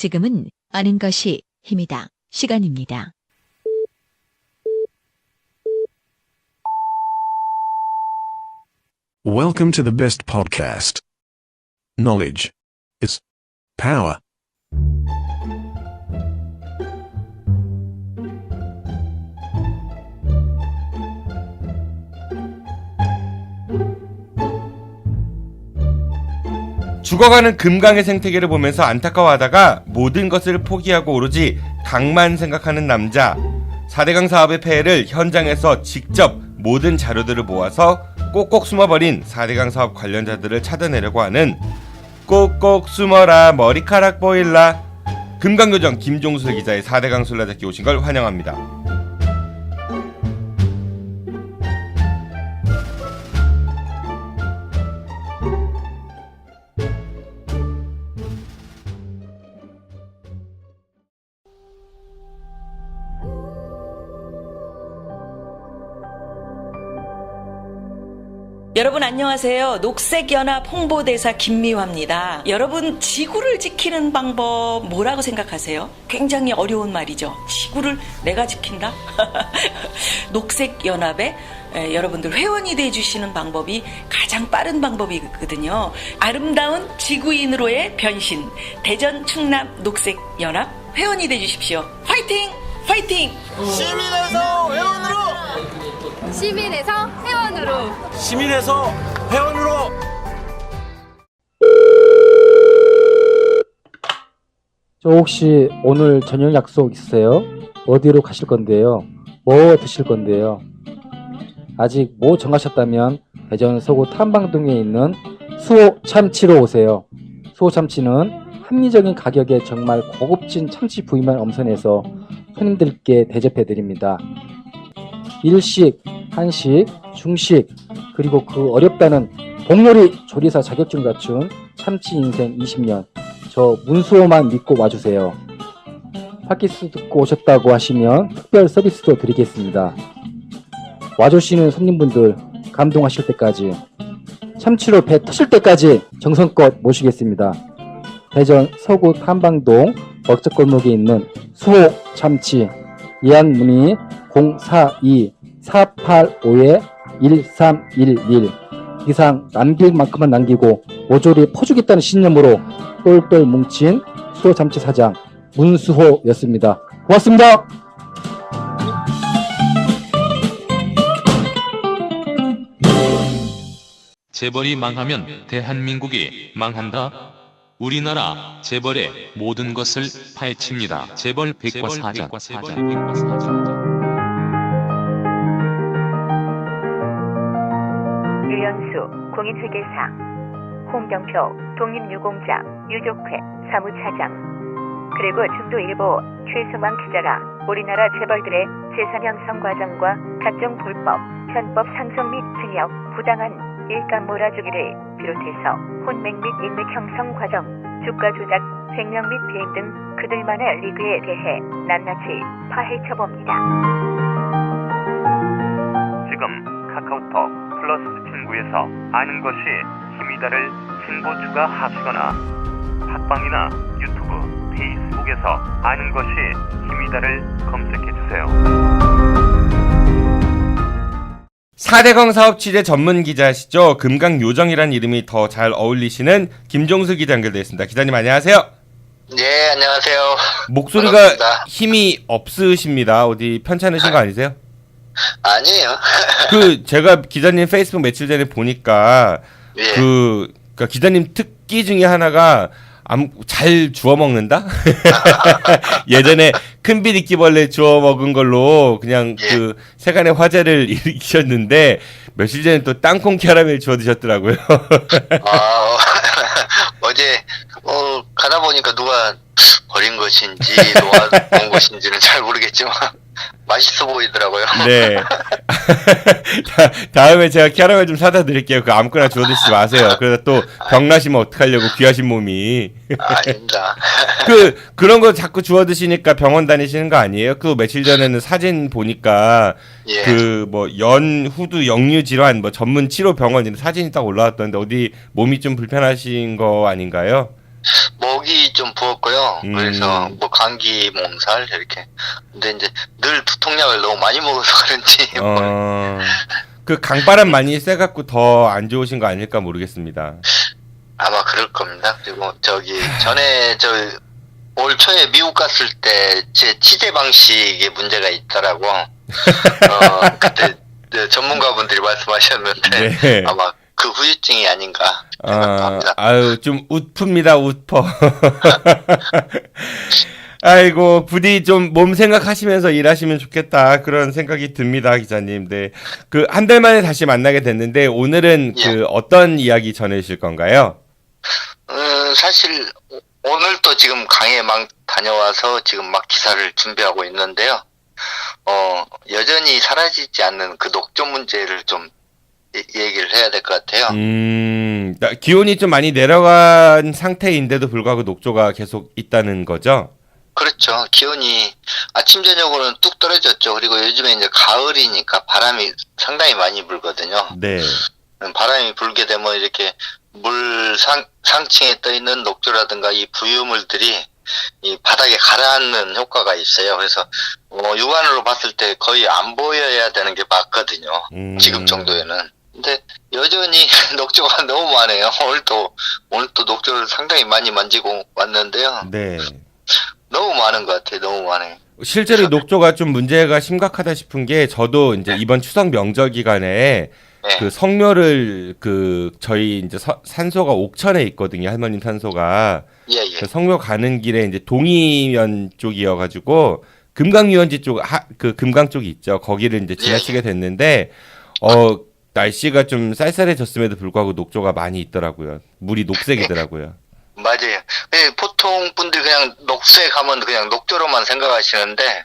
지금은 아는 것이 힘이다. 시간입니다. Welcome to the best podcast. Knowledge is power. 죽어가는 금강의 생태계를 보면서 안타까워하다가 모든 것을 포기하고 오로지 강만 생각하는 남자. 4대강 사업의 폐해를 현장에서 직접 모든 자료들을 모아서 꼭꼭 숨어버린 4대강 사업 관련자들을 찾아내려고 하는 꼭꼭 숨어라 머리카락 보일라 금강요정 김종수 기자의 4대강 술래잡기 오신 걸 환영합니다. 여러분 안녕하세요. 녹색연합 홍보대사 김미화입니다. 여러분 지구를 지키는 방법 뭐라고 생각하세요? 굉장히 어려운 말이죠. 지구를 내가 지킨다? 녹색연합에 여러분들 회원이 돼주시는 방법이 가장 빠른 방법이거든요. 아름다운 지구인으로의 변신 대전 충남 녹색연합 회원이 돼주십시오. 파이팅! 파이팅! 시민에서 회원으로! 시민에서 회원으로. 시민에서 회원으로! 저 혹시 오늘 저녁 약속 있으세요? 어디로 가실 건데요? 뭐 드실 건데요? 아직 뭐 정하셨다면 대전 서구 탐방동에 있는 수호 참치로 오세요. 수호 참치는 합리적인 가격에 정말 고급진 참치 부위만 엄선해서 손님들께 대접해드립니다. 일식, 한식, 중식, 그리고 그 어렵다는 복요리 조리사 자격증 갖춘 참치 인생 20년, 저 문수호만 믿고 와주세요. 팟캐스트 듣고 오셨다고 하시면 특별 서비스도 드리겠습니다. 와주시는 손님분들 감동하실 때까지, 참치로 배 터질 때까지 정성껏 모시겠습니다. 대전 서구 탐방동 먹적골목에 있는 수호 참치, 예약 문의 042-485-1311 이상 남길 만큼만 남기고 모조리 퍼주겠다는 신념으로 똘똘 뭉친 수호 참치 사장 문수호였습니다. 고맙습니다. 재벌이 망하면 대한민국이 망한다. 우리나라 재벌의 모든 것을 파헤칩니다. 재벌 백과사전. 유연수 공인회계사, 홍경표 독립유공자 유족회 사무차장, 그리고 중도일보 최승왕 기자가 우리나라 재벌들의 재산 형성 과정과 각종 불법, 편법 상속 및 증여, 부당한 일감 몰아주기를 비롯해서 혼맥 및 인맥 형성 과정, 주가 조작, 횡령 및 배임 등 그들만의 리그에 대해 낱낱이 파헤쳐봅니다. 지금 카카오톡 플러스 친구에서 아는 것이 힘이다를 친구 추가하시거나 팟빵이나 유튜브, 페이스북에서 아는 것이 힘이다를 검색해주세요. 4대강 사업 취재 전문 기자시죠. 금강요정이라는 이름이 더 잘 어울리시는 김종수 기자 연결되어 있습니다. 기자님 안녕하세요. 네, 안녕하세요. 목소리가 반갑습니다. 힘이 없으십니다. 어디 편찮으신 거 아니세요? 아니에요. 제가 기자님 페이스북 며칠 전에 보니까 예. 그러니까 기자님 특기 중에 하나가 잘 주워 먹는다? 예전에 큰비리끼벌레 주워 먹은 걸로 그냥 예. 그 세간의 화제를 일으키셨는데 며칠 전에 또 땅콩 캐러멜 주워 드셨더라고요. 어제 가다 보니까 누가 버린 것인지 놓아놓은 것인지는 잘 모르겠지만 맛있어 보이더라고요. 네. 다음에 제가 캐러멜 좀 사다 드릴게요. 그 아무거나 주워 드시지 마세요. 그러다 또 병나시면 어떡하려고 귀하신 몸이. 아닙니다. 그런 거 자꾸 주워 드시니까 병원 다니시는 거 아니에요? 그 며칠 전에는 사진 보니까 예. 후두 역류 질환 전문 치료 병원 사진이 딱 올라왔던데 어디 몸이 좀 불편하신 거 아닌가요? 목이 좀 부었고요. 그래서 뭐 감기 몸살 이렇게. 근데 이제 늘 두통약을 너무 많이 먹어서 그런지. 그 강바람 많이 쐬갖고 더 안 좋으신 거 아닐까 모르겠습니다. 아마 그럴 겁니다. 그리고 전에 올 초에 미국 갔을 때 제 치제 방식에 문제가 있더라고. 그때 전문가분들이 말씀하셨는데 네. 아마 그 후유증이 아닌가 생각합니다. 아유 좀 웃픕니다. 웃퍼. 아이고 부디 좀 몸 생각하시면서 일하시면 좋겠다 그런 생각이 듭니다, 기자님. 네, 그 한 달 만에 다시 만나게 됐는데 오늘은 그 어떤 이야기 전해주실 건가요? 사실 오늘 또 지금 강에 막 다녀와서 지금 막 기사를 준비하고 있는데요. 여전히 사라지지 않는 그 녹조 문제를 좀 얘기를 해야 될 것 같아요. 기온이 좀 많이 내려간 상태인데도 불구하고 녹조가 계속 있다는 거죠? 그렇죠. 기온이 아침 저녁으로는 뚝 떨어졌죠. 그리고 요즘에 이제 가을이니까 바람이 상당히 많이 불거든요. 네. 바람이 불게 되면 이렇게 물 상층에 떠 있는 녹조라든가 이 부유물들이 이 바닥에 가라앉는 효과가 있어요. 그래서 육안으로 봤을 때 거의 안 보여야 되는 게 맞거든요. 지금 정도에는. 근데 여전히 녹조가 너무 많아요. 오늘 또 녹조를 상당히 많이 만지고 왔는데요. 네. 너무 많은 것 같아요. 너무 많아요. 실제로 녹조가 좀 문제가 심각하다 싶은 게 저도 이제 이번 추석 명절 기간에 그 성묘를 저희 이제 산소가 옥천에 있거든요. 할머님 산소가. 그 성묘 가는 길에 이제 동이면 쪽이어가지고 금강유원지 쪽 그 금강 쪽이 있죠. 거기를 이제 지나치게 됐는데 날씨가 좀 쌀쌀해졌음에도 불구하고 녹조가 많이 있더라고요. 물이 녹색이더라고요. 맞아요. 보통 분들이 그냥 녹색 하면 그냥 녹조로만 생각하시는데,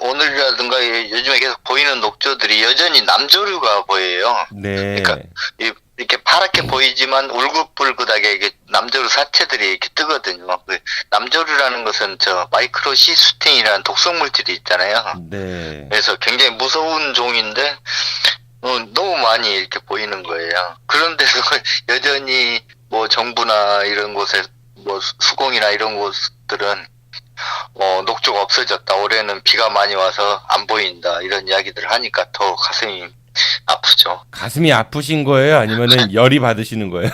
오늘이라든가 요즘에 계속 보이는 녹조들이 여전히 남조류가 보여요. 네. 그러니까, 이렇게 파랗게 보이지만 울긋불긋하게 이게 남조류 사체들이 이렇게 뜨거든요. 남조류라는 것은 마이크로시스틴이라는 독성 물질이 있잖아요. 네. 그래서 굉장히 무서운 종인데, 너무 많이 이렇게 보이는 거예요. 그런데도 여전히 뭐 정부나 이런 곳에 뭐 수공이나 이런 곳들은 녹조가 없어졌다. 올해는 비가 많이 와서 안 보인다. 이런 이야기들을 하니까 더 가슴이 아프죠. 가슴이 아프신 거예요? 아니면은 열이 받으시는 거예요?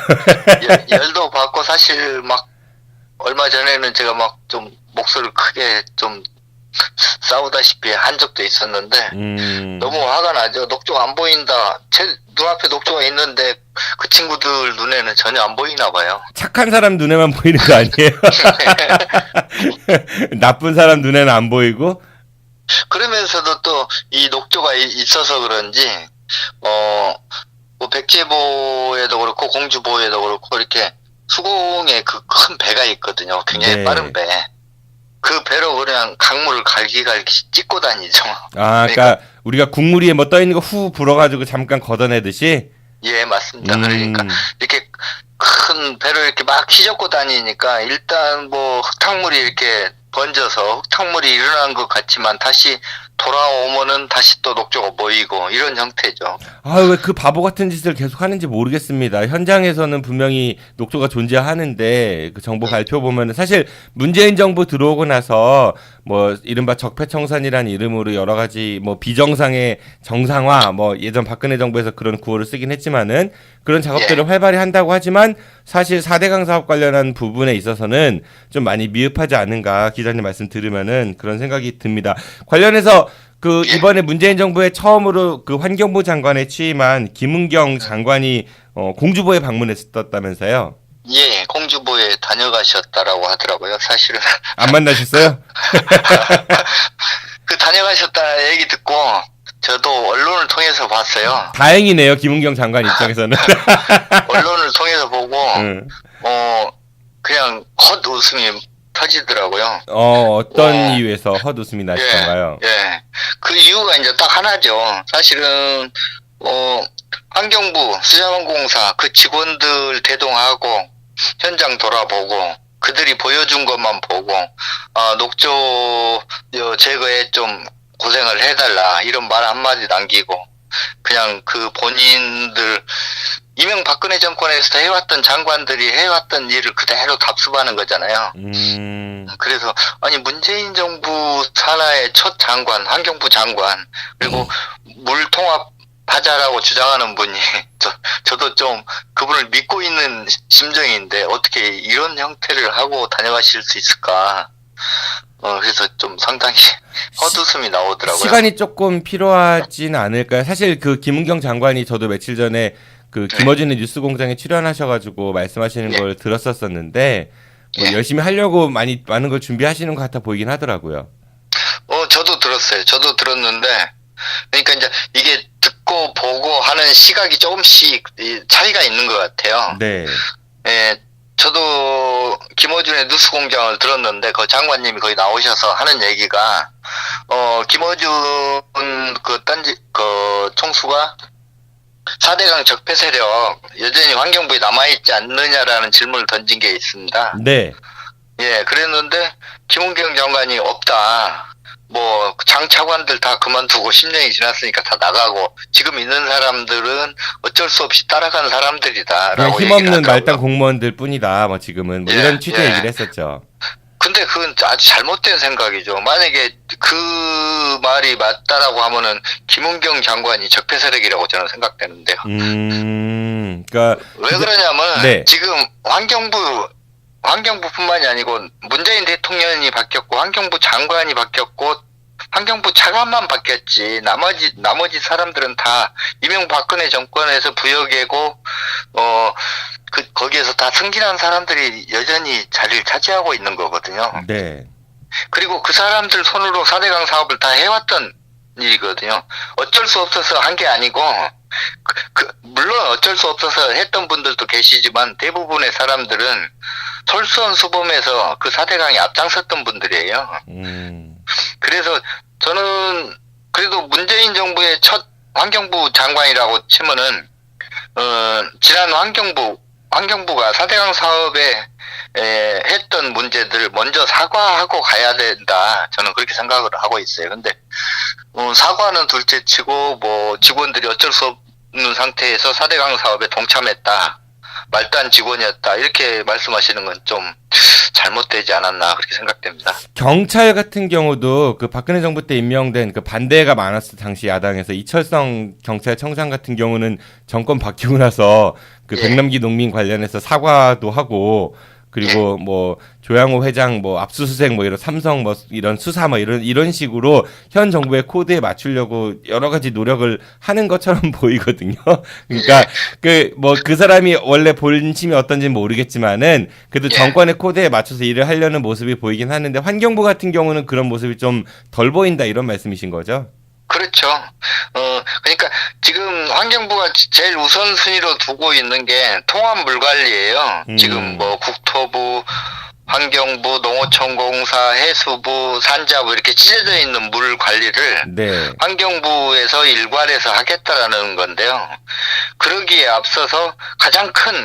열도 받고 사실 막 얼마 전에는 제가 막 좀 목소리를 크게 좀 싸우다시피 한 적도 있었는데 너무 화가 나죠. 녹조가 안 보인다. 제 눈앞에 녹조가 있는데 그 친구들 눈에는 전혀 안 보이나 봐요. 착한 사람 눈에만 보이는 거 아니에요? 나쁜 사람 눈에는 안 보이고? 그러면서도 또 이 녹조가 있어서 그런지 뭐 백제보에도 그렇고 공주보에도 그렇고 이렇게 수공에 그 큰 배가 있거든요. 굉장히 빠른 배. 그 배로 그냥 강물을 갈기갈기 찍고 다니죠. 그러니까 우리가 국물 위에 뭐 떠 있는 거 후 불어가지고 잠깐 걷어내듯이. 예, 맞습니다. 그러니까 이렇게 큰 배를 이렇게 막 휘젓고 다니니까 일단 뭐 흙탕물이 이렇게 번져서 흙탕물이 일어난 것 같지만 다시 돌아오면은 다시 또 녹조가 보이고 이런 형태죠. 왜 그 바보 같은 짓을 계속 하는지 모르겠습니다. 현장에서는 분명히 녹조가 존재하는데 그 정보 발표 보면은 사실 문재인 정부 들어오고 나서 뭐 이른바 적폐청산이라는 이름으로 여러 가지 뭐 비정상의 정상화 뭐 예전 박근혜 정부에서 그런 구호를 쓰긴 했지만은 그런 작업들을 활발히 한다고 하지만 사실 4대강 사업 관련한 부분에 있어서는 좀 많이 미흡하지 않은가 기자님 말씀 들으면은 그런 생각이 듭니다. 관련해서 그 이번에 문재인 정부의 처음으로 그 환경부 장관에 취임한 김은경 장관이 공주보에 방문했었다면서요? 예, 공주보에 다녀가셨다라고 하더라고요. 사실은 안 만나셨어요? 그 다녀가셨다 얘기 듣고 저도 언론을 통해서 봤어요. 다행이네요, 김은경 장관 입장에서는. 언론을 통해서 보고 그냥 헛웃음이 터지더라고요. 어떤 이유에서 헛웃음이 나시던가요? 예. 그 이유가 이제 딱 하나죠. 사실은 환경부, 수자원공사 그 직원들 대동하고 현장 돌아보고 그들이 보여준 것만 보고 녹조 제거에 좀 고생을 해달라 이런 말 한마디 남기고 그냥 그 본인들 이명박근혜 정권에서 해왔던 장관들이 해왔던 일을 그대로 답습하는 거잖아요. 그래서 아니 문재인 정부 산하의 첫 장관, 환경부 장관, 그리고 물 통합 하자라고 주장하는 분이 저도 좀 그분을 믿고 있는 심정인데 어떻게 이런 형태를 하고 다녀가실 수 있을까? 그래서 좀 상당히 헛웃음이 나오더라고요. 시간이 조금 필요하진 않을까요? 사실 그 김은경 장관이 저도 며칠 전에 그 김어준의 뉴스공장에 출연하셔가지고 말씀하시는 걸 들었었는데 뭐 열심히 하려고 많은 걸 준비하시는 것 같아 보이긴 하더라고요. 저도 들었어요. 저도 들었는데 그러니까 이제 이게 듣고 보고 하는 시각이 조금씩 차이가 있는 것 같아요. 네. 예, 저도 김어준의 뉴스공장을 들었는데 그 장관님이 거기 나오셔서 하는 얘기가 김어준 그 총수가 4대강 적폐 세력 여전히 환경부에 남아있지 않느냐라는 질문을 던진 게 있습니다. 네. 예, 그랬는데 김은경 장관이 없다. 뭐 장 차관들 다 그만두고 10년이 지났으니까 다 나가고 지금 있는 사람들은 어쩔 수 없이 따라간 사람들이다라고 힘없는 말단 공무원들 뿐이다. 뭐 지금은 뭐 이런 취지 얘기를 했었죠. 근데 그건 아주 잘못된 생각이죠. 만약에 그 말이 맞다라고 하면은 김은경 장관이 적폐 세력이라고 저는 생각되는데요. 그러니까 왜 그러냐면 네. 지금 환경부뿐만이 아니고 문재인 대통령이 바뀌었고 환경부 장관이 바뀌었고 환경부 차관만 바뀌었지 나머지 사람들은 다 이명박근혜 정권에서 부여계고 거기에서 다 승진한 사람들이 여전히 자리를 차지하고 있는 거거든요. 네. 그리고 그 사람들 손으로 4대강 사업을 다 해왔던 일이거든요. 어쩔 수 없어서 한 게 아니고 물론 어쩔 수 없어서 했던 분들도 계시지만 대부분의 사람들은 솔선수범해서 그 4대강에 앞장섰던 분들이에요. 그래서 저는 그래도 문재인 정부의 첫 환경부 장관이라고 치면은 지난 환경부가 4대강 사업에 했던 문제들 먼저 사과하고 가야 된다. 저는 그렇게 생각을 하고 있어요. 근데 사과는 둘째치고 뭐 직원들이 어쩔 수 없는 상태에서 4대강 사업에 동참했다. 말단 직원이었다. 이렇게 말씀하시는 건 좀 잘못되지 않았나 그렇게 생각됩니다. 경찰 같은 경우도 그 박근혜 정부 때 임명된 그 반대가 많았을 당시 야당에서 이철성 경찰청장 같은 경우는 정권 바뀌고 나서 그 백남기 농민 관련해서 사과도 하고 그리고 뭐 조양호 회장 뭐 압수수색 뭐 이런 삼성 뭐 이런 수사 뭐 이런 식으로 현 정부의 코드에 맞추려고 여러 가지 노력을 하는 것처럼 보이거든요. 그러니까 그 사람이 원래 본심이 어떤지는 모르겠지만은 그래도 정권의 코드에 맞춰서 일을 하려는 모습이 보이긴 하는데 환경부 같은 경우는 그런 모습이 좀 덜 보인다 이런 말씀이신 거죠? 그렇죠. 그러니까 지금 환경부가 제일 우선순위로 두고 있는 게 통합 물 관리예요. 지금 뭐 국토부, 환경부, 농어촌공사, 해수부, 산자부 이렇게 찢어져 있는 물 관리를 환경부에서 일괄해서 하겠다라는 건데요. 그러기에 앞서서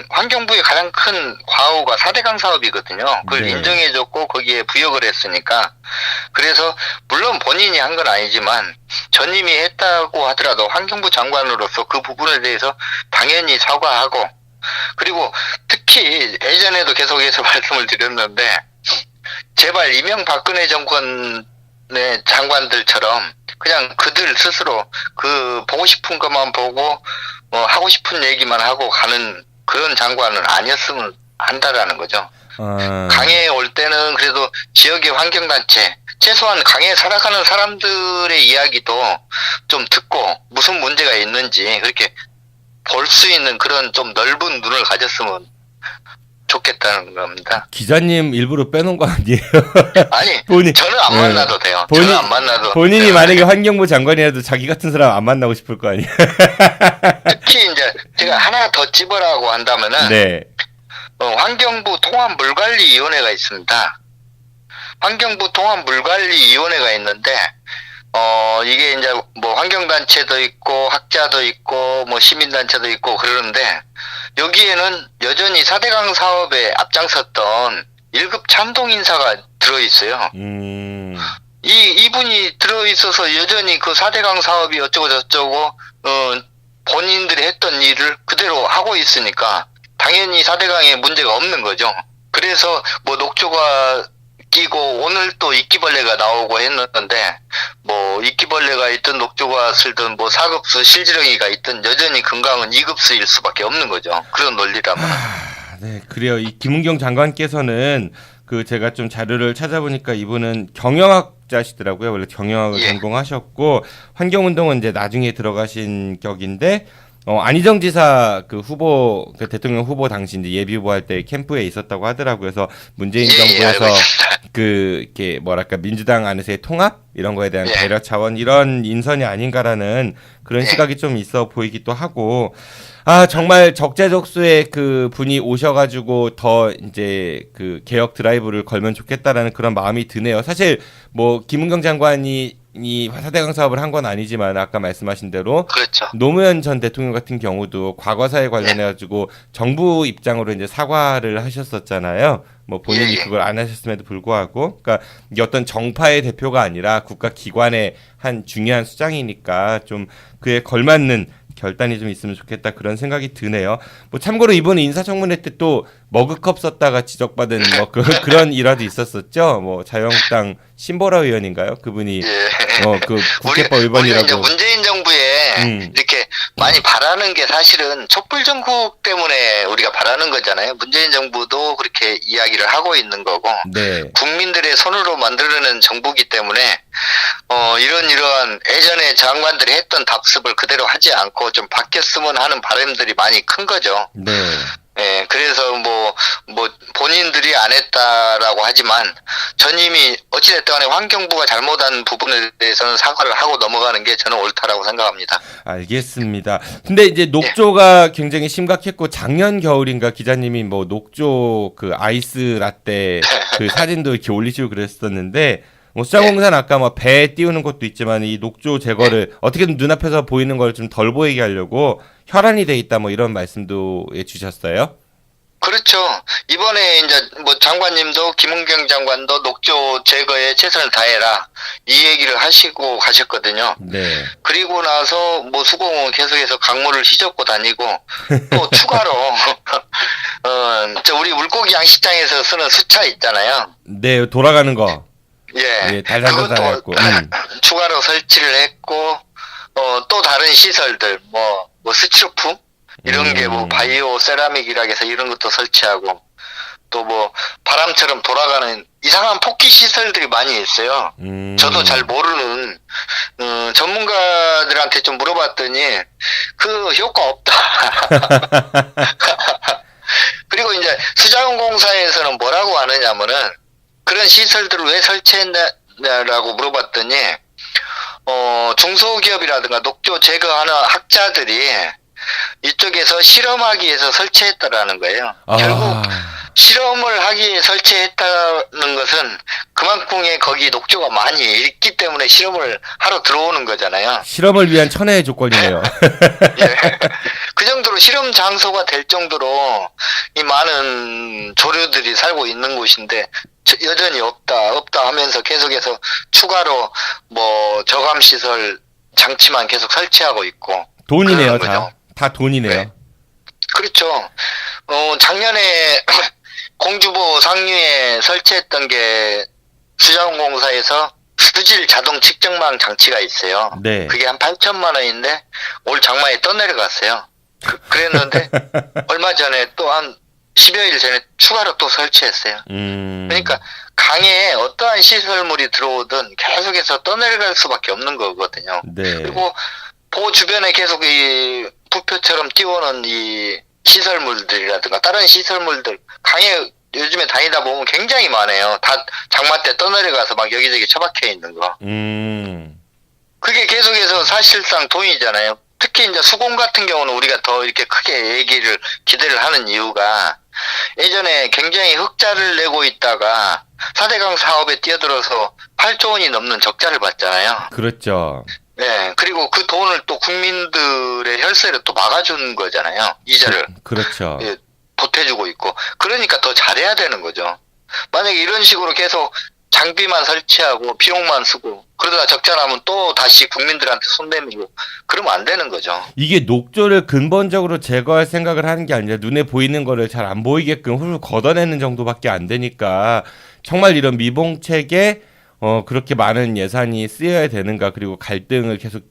환경부의 가장 큰 과오가 4대강 사업이거든요. 그걸 인정해줬고 거기에 부역을 했으니까. 그래서 물론 본인이 한 건 아니지만 전임이 했다고 하더라도 환경부 장관으로서 그 부분에 대해서 당연히 사과하고 그리고 특히 예전에도 계속해서 말씀을 드렸는데 제발 이명박근혜 정권의 장관들처럼 그냥 그들 스스로 보고 싶은 것만 보고 하고 싶은 얘기만 하고 가는 그런 장관은 아니었으면 한다라는 거죠. 강해에 올 때는 그래도 지역의 환경단체 최소한 강에 살아가는 사람들의 이야기도 좀 듣고 무슨 문제가 있는지 그렇게 볼 수 있는 그런 좀 넓은 눈을 가졌으면 좋겠다는 겁니다. 기자님 일부러 빼놓은 거 아니에요? 아니, 저는 안 만나도 돼요. 저는 안 만나도. 본인이 만약에 환경부 장관이라도 자기 같은 사람 안 만나고 싶을 거 아니에요? 특히 이제 제가 하나 더 찝으라고 한다면은 환경부 통합물관리위원회가 있습니다. 환경부 통합물관리위원회가 있는데 이게 이제 뭐 환경단체도 있고 학자도 있고 뭐 시민단체도 있고 그러는데 여기에는 여전히 4대강 사업에 앞장섰던 1급 참동 인사가 들어있어요. 이분이 들어있어서 여전히 그 4대강 사업이 어쩌고 저쩌고 본인들이 했던 일을 그대로 하고 있으니까 당연히 4대강에 문제가 없는 거죠. 그래서 뭐 녹조가 끼고 오늘 또 이끼벌레가 나오고 했는데 뭐 이끼벌레가 있든 녹조가 슬든 뭐 4급수 실지렁이가 있든 여전히 금강은 2급수일 수밖에 없는 거죠. 그런 논리라면. 네, 그래요. 이 김은경 장관께서는 그 제가 좀 자료를 찾아보니까 이분은 경영학자시더라고요. 원래 경영학을 전공하셨고 환경운동은 이제 나중에 들어가신 격인데 안희정 지사 그 후보 그 대통령 후보 당시 이제 예비 후보할 때 캠프에 있었다고 하더라고요. 그래서 문재인 정부에서 그 이렇게 뭐랄까 민주당 안에서의 통합 이런 거에 대한 배려 차원 이런 인선이 아닌가라는 그런 시각이 좀 있어 보이기도 하고 정말 적재적소에 그 분이 오셔가지고 더 이제 그 개혁 드라이브를 걸면 좋겠다라는 그런 마음이 드네요. 사실 뭐 김은경 장관이 이 4대강 사업을 한 건 아니지만 아까 말씀하신 대로 그렇죠. 노무현 전 대통령 같은 경우도 과거사에 관련해가지고 정부 입장으로 이제 사과를 하셨었잖아요. 뭐 본인이 그걸 안 하셨음에도 불구하고, 그러니까 이게 어떤 정파의 대표가 아니라 국가 기관의 한 중요한 수장이니까 좀 그에 걸맞는 결단이 좀 있으면 좋겠다 그런 생각이 드네요. 뭐 참고로 이번 인사청문회 때 또 머그컵 썼다가 지적받은 뭐 그런 일화도 있었었죠. 뭐 자유한국당 신보라 의원인가요? 그분이 그 국회법 위반이라고. 우리가 이제 문재인 정부에 이렇게 많이 바라는 게 사실은 촛불 정국 때문에 우리가 바라는 거잖아요. 문재인 정부도 그렇게 이야기를 하고 있는 거고 국민들의 손으로 만들어낸 정부기 때문에 이러한 예전에 장관들이 했던 답습을 그대로 하지 않고 좀 바뀌었으면 하는 바람들이 많이 큰 거죠. 예, 그래서 뭐 본인들이 안 했다라고 하지만 전임이 어찌됐든 간에 환경부가 잘못한 부분에 대해서는 사과를 하고 넘어가는 게 저는 옳다라고 생각합니다. 알겠습니다. 근데 이제 녹조가 굉장히 심각했고 작년 겨울인가 기자님이 뭐 녹조 그 아이스 라떼 그 사진도 이렇게 올리시고 그랬었는데 뭐 수자공사는 아까 뭐 배 띄우는 것도 있지만 이 녹조 제거를 어떻게든 눈앞에서 보이는 걸 좀 덜 보이게 하려고 혈안이 돼 있다 뭐 이런 말씀도 해주셨어요. 그렇죠. 이번에 이제 뭐 장관님도 김은경 장관도 녹조 제거에 최선을 다해라 이 얘기를 하시고 가셨거든요. 그리고 나서 뭐 수공은 계속해서 강물을 휘젓고 다니고 또 추가로 저 우리 물고기 양식장에서 쓰는 수차 있잖아요. 네, 돌아가는 거. 그것도 추가로 설치를 했고 또 다른 시설들 뭐 스티로폼 이런 게 뭐 바이오 세라믹이라 해서 이런 것도 설치하고 또 뭐 바람처럼 돌아가는 이상한 폭기 시설들이 많이 있어요. 저도 잘 모르는 전문가들한테 좀 물어봤더니 그 효과 없다. 그리고 이제 수자원공사에서는 뭐라고 하느냐면은 그런 시설들을 왜 설치했냐라고 물어봤더니 중소기업이라든가 녹조 제거하는 학자들이 이쪽에서 실험하기 위해서 설치했다라는 거예요. 결국 실험을 하기 위해 설치했다는 것은 그만큼의 거기 녹조가 많이 있기 때문에 실험을 하러 들어오는 거잖아요. 실험을 위한 천혜의 조건이네요. 그 정도로 실험 장소가 될 정도로 이 많은 조류들이 살고 있는 곳인데 여전히 없다 하면서 계속해서 추가로 뭐 저감시설 장치만 계속 설치하고 있고. 돈이네요, 다 돈이네요. 그렇죠. 작년에 공주보 상류에 설치했던 게 수자원공사에서 수질 자동 측정망 장치가 있어요. 그게 한 8천만 원인데 올 장마에 떠내려갔어요. 그랬는데 얼마 전에 또 한 10여일 전에 추가로 또 설치했어요. 그러니까 강에 어떠한 시설물이 들어오든 계속해서 떠내려갈 수밖에 없는 거거든요. 그리고 보 주변에 계속 이 부표처럼 띄워놓은 이 시설물들이라든가 다른 시설물들 강에 요즘에 다니다 보면 굉장히 많아요. 다 장마 때 떠내려가서 막 여기저기 처박혀 있는 거. 그게 계속해서 사실상 돈이잖아요. 특히 이제 수공 같은 경우는 우리가 더 이렇게 크게 기대를 하는 이유가 예전에 굉장히 흑자를 내고 있다가 4대강 사업에 뛰어들어서 8조 원이 넘는 적자를 봤잖아요. 그렇죠. 네, 그리고 그 돈을 또 국민들의 혈세를 또 막아주는 거잖아요. 이자를. 그렇죠. 예, 보태주고 있고. 그러니까 더 잘해야 되는 거죠. 만약에 이런 식으로 계속 장비만 설치하고 비용만 쓰고 그러다가 적자나면 또 다시 국민들한테 손 내밀고 그러면 안 되는 거죠. 이게 녹조를 근본적으로 제거할 생각을 하는 게 아니라 눈에 보이는 거를 잘 안 보이게끔 훌훌 걷어내는 정도밖에 안 되니까 정말 이런 미봉책에 그렇게 많은 예산이 쓰여야 되는가, 그리고 갈등을 계속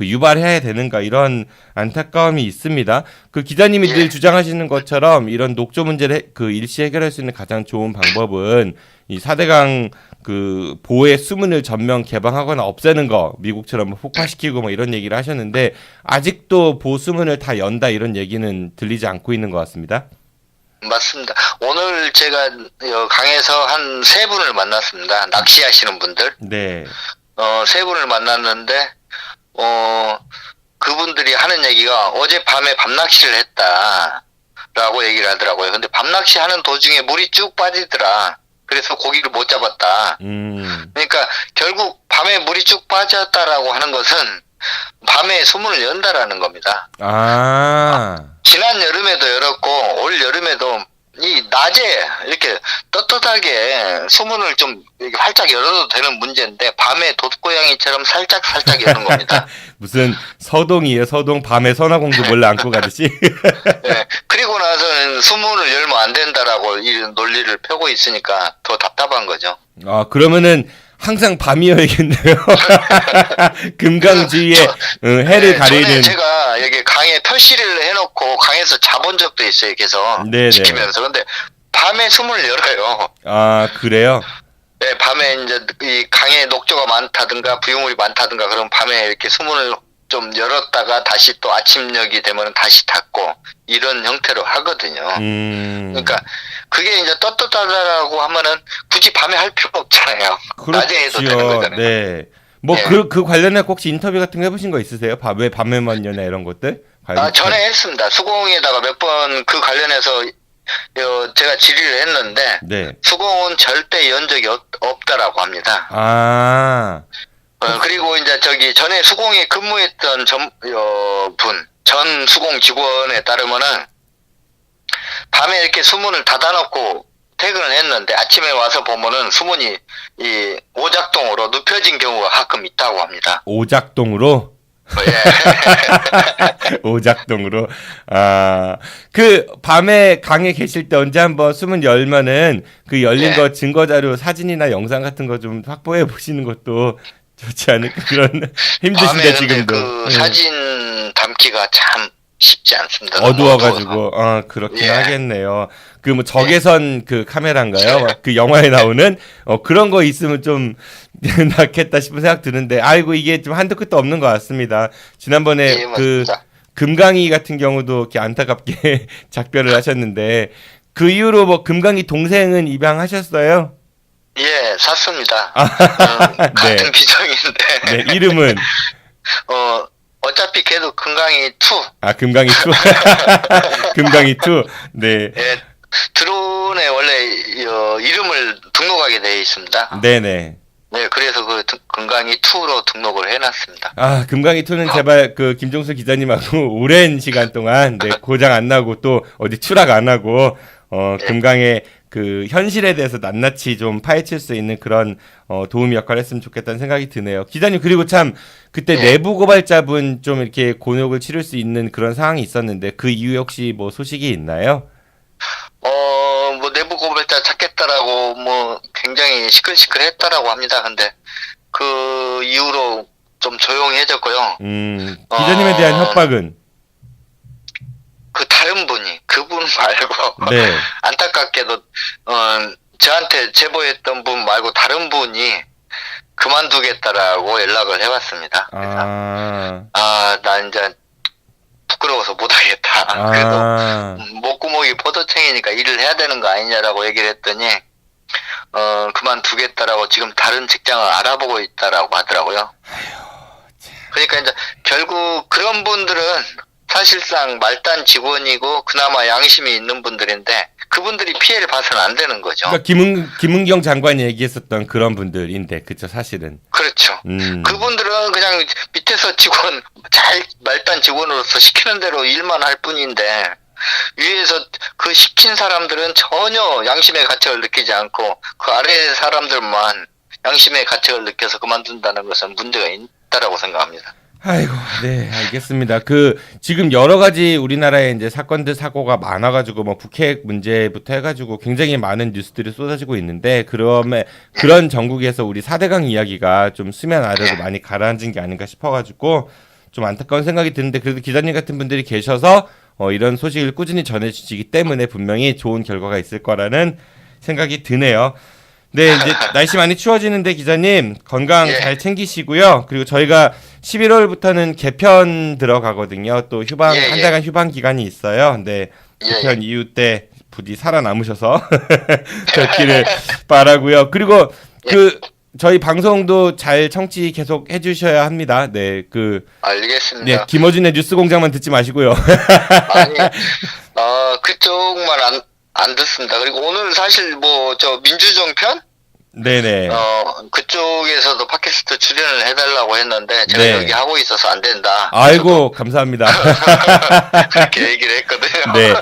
유발해야 되는가, 이런 안타까움이 있습니다. 그 기자님이 늘 주장하시는 것처럼 이런 녹조 문제를 일시 해결할 수 있는 가장 좋은 방법은 이 4대강 그 보의 수문을 전면 개방하거나 없애는 거, 미국처럼 폭파시키고 뭐 이런 얘기를 하셨는데 아직도 보수문을 다 연다 이런 얘기는 들리지 않고 있는 것 같습니다. 맞습니다. 오늘 제가 강에서 한 3분을 만났습니다. 낚시하시는 분들. 네. 3분을 만났는데, 그분들이 하는 얘기가 어젯밤에 밤낚시를 했다. 라고 얘기를 하더라고요. 근데 밤낚시 하는 도중에 물이 쭉 빠지더라. 그래서 고기를 못 잡았다. 그러니까 결국 밤에 물이 쭉 빠졌다라고 하는 것은 밤에 수문을 연다라는 겁니다. 지난 여름에도 열었고 올 여름에도 이 낮에 이렇게 떳떳하게 수문을 좀 이렇게 활짝 열어도 되는 문제인데 밤에 돛고양이처럼 살짝 여는 겁니다. 무슨 서동이에요, 서동. 밤에 선화공주 몰래 안고 가듯이. 네. 그리고 나서는 수문을 열면 안 된다라고 이 논리를 펴고 있으니까 더 답답한 거죠. 그러면은 항상 밤이어야겠네요. 금강주위에 해를 가리는. 전에 제가 여기 강에 표시를 해놓고 강에서 자본 적도 있어요. 계속 지키면서. 근데 밤에 수문을 열어요. 그래요? 네, 밤에 이제 이 강에 녹조가 많다든가 부유물이 많다든가 그럼 밤에 이렇게 수문을 좀 열었다가 다시 또 아침녘이 되면 다시 닫고 이런 형태로 하거든요. 그러니까 그게 이제 떳떳하다라고 하면은 굳이 밤에 할 필요 없잖아요. 낮에 해도 되는 거잖아요. 네. 뭐 그 관련해 혹시 인터뷰 같은 거 해보신 거 있으세요? 왜 밤에만 여냐 이런 것들? 전에 했습니다. 수공에다가 몇 번 그 관련해서 제가 질의를 했는데 수공은 절대 연 적이 없다라고 합니다. 그리고 이제 전에 수공에 근무했던 전 수공 직원에 따르면은 밤에 이렇게 수문을 닫아놓고 퇴근을 했는데 아침에 와서 보면은 수문이 이 오작동으로 눕혀진 경우가 가끔 있다고 합니다. 오작동으로? 예. 오작동으로. 그 밤에 강에 계실 때 언제 한번 수문 열면은 그 열린 거 증거 자료 사진이나 영상 같은 거 좀 확보해 보시는 것도 좋지 않을까, 그런 힘드신데 지금도. 그 사진 담기가 참 쉽지 않습니다. 어두워가지고 그렇긴 하겠네요. 그 뭐 적외선 그 카메라인가요? 그 영화에 나오는 그런 거 있으면 좀 낫겠다 싶은 생각 드는데 이게 좀 한도 끝도 없는 것 같습니다. 지난번에 그 금강이 같은 경우도 이렇게 안타깝게 작별을 하셨는데 그 이후로 뭐 금강이 동생은 입양하셨어요? 예, 샀습니다. 같은 비정인데. 네, 이름은? 어차피 걔도 금강이 2. 금강이 2. 금강이 2. 네. 예, 드론에 원래 이름을 등록하게 되어 있습니다. 네네. 네, 그래서 그 금강이 2로 등록을 해놨습니다. 금강이 2는 제발 그 김종수 기자님하고 오랜 시간 동안 고장 안 나고 또 어디 추락 안 하고 금강의 그 현실에 대해서 낱낱이 좀 파헤칠 수 있는 그런 도움 역할을 했으면 좋겠다는 생각이 드네요. 기자님, 그리고 참 그때 내부 고발자분 좀 이렇게 곤욕을 치를 수 있는 그런 상황이 있었는데 그 이후에 혹시 뭐 소식이 있나요? 뭐 내부 고발자 찾겠다라고 뭐 굉장히 시끌시끌했다라고 합니다. 근데 그 이후로 좀 조용해졌고요. 기자님에 대한 협박은? 그 다른 분이, 그분 말고 네. 안타깝게도 저한테 제보했던 분 말고 다른 분이 그만두겠다라고 연락을 해왔습니다. 그래서 나 이제 부끄러워서 못하겠다. 그래도 목구멍이 포도청이니까 일을 해야 되는 거 아니냐라고 얘기를 했더니 그만두겠다라고 지금 다른 직장을 알아보고 있다라고 하더라고요. 그러니까 이제 결국 그런 분들은 사실상 말단 직원이고 그나마 양심이 있는 분들인데 그분들이 피해를 봐서는 안 되는 거죠. 그러니까 김은경 장관이 얘기했었던 그런 분들인데, 그쵸, 사실은. 그렇죠. 그분들은 그냥 밑에서 직원, 잘 말단 직원으로서 시키는 대로 일만 할 뿐인데 위에서 그 시킨 사람들은 전혀 양심의 가책을 느끼지 않고 그 아래 사람들만 양심의 가책을 느껴서 그만둔다는 것은 문제가 있다라고 생각합니다. 아이고, 네, 알겠습니다. 지금 여러 가지 우리나라에 이제 사건들, 사고가 많아가지고, 뭐, 북핵 문제부터 해가지고 굉장히 많은 뉴스들이 쏟아지고 있는데, 그런 전국에서 우리 4대강 이야기가 좀 수면 아래로 많이 가라앉은 게 아닌가 싶어가지고, 좀 안타까운 생각이 드는데, 그래도 기자님 같은 분들이 계셔서, 이런 소식을 꾸준히 전해주시기 때문에 분명히 좋은 결과가 있을 거라는 생각이 드네요. 네, 이제 날씨 많이 추워지는데 기자님 건강 잘 챙기시고요. 그리고 저희가 11월부터는 개편 들어가거든요. 또 한 달간 휴방 기간이 있어요. 근데 개편 이후 때 부디 살아남으셔서 뵙기를 바라고요. 그리고 저희 방송도 잘 청취 계속 해주셔야 합니다. 네, 알겠습니다. 네, 김어준의 뉴스 공장만 듣지 마시고요. 아니, 그쪽만 안 듣습니다. 그리고 오늘 사실 민주정 편? 네네. 그쪽에서도 팟캐스트 출연을 해달라고 했는데 제가 네. 여기 하고 있어서 안 된다. 아이고, 감사합니다. 그렇게 얘기를 했거든요. 네.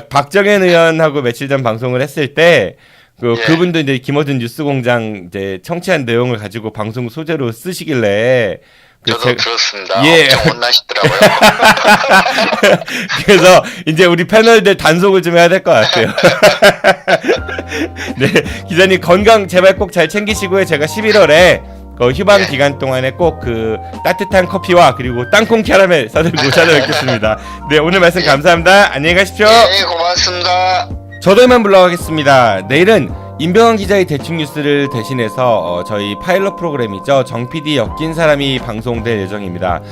박정현 의원하고 며칠 전 방송을 했을 때 그분도 이제 김어준 뉴스 공장 이제 청취한 내용을 가지고 방송 소재로 쓰시길래 저도 들었습니다. 예. 엄청 혼나시더라고요. 그래서 이제 우리 패널들 단속을 좀 해야 될 것 같아요. 네, 기자님 건강 제발 꼭 잘 챙기시고요. 제가 11월에 휴방 기간 동안에 꼭 따뜻한 커피와 그리고 땅콩 캐러멜 사들고 찾아뵙겠습니다. 네, 오늘 말씀 감사합니다. 안녕히 가십시오. 네, 고맙습니다. 저도 이만 물러가겠습니다. 내일은 임병환 기자의 대충 뉴스를 대신해서 저희 파일럿 프로그램이죠. 정 PD 엮인 사람이 방송될 예정입니다.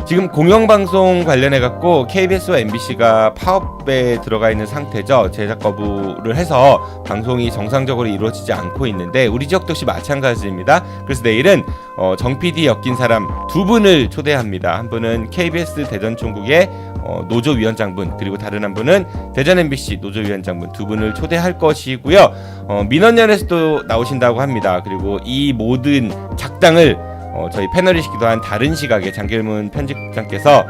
지금 공영방송 관련해갖고 KBS와 MBC가 파업에 들어가 있는 상태죠. 제작 거부를 해서 방송이 정상적으로 이루어지지 않고 있는데 우리 지역도 역시 마찬가지입니다. 그래서 내일은 정 PD 엮인 사람 두 분을 초대합니다. 한 분은 KBS 대전총국의 노조위원장분, 그리고 다른 한 분은 대전 MBC 노조위원장분 두 분을 초대할 것이고요. 민원연에서도 나오신다고 합니다. 그리고 이 모든 작당을 저희 패널이시기도 한 다른 시각의 장길문 편집국장께서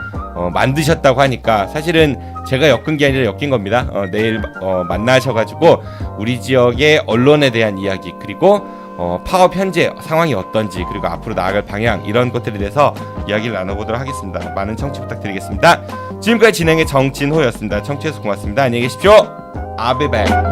만드셨다고 하니까 사실은 제가 엮은 게 아니라 엮인 겁니다. 내일 만나셔가지고 우리 지역의 언론에 대한 이야기, 그리고 파업 현재 상황이 어떤지, 그리고 앞으로 나아갈 방향, 이런 것들에 대해서 이야기를 나눠보도록 하겠습니다. 많은 청취 부탁드리겠습니다. 지금까지 진행의 정진호였습니다. 청취해서 고맙습니다. 안녕히 계십시오. I'll be back.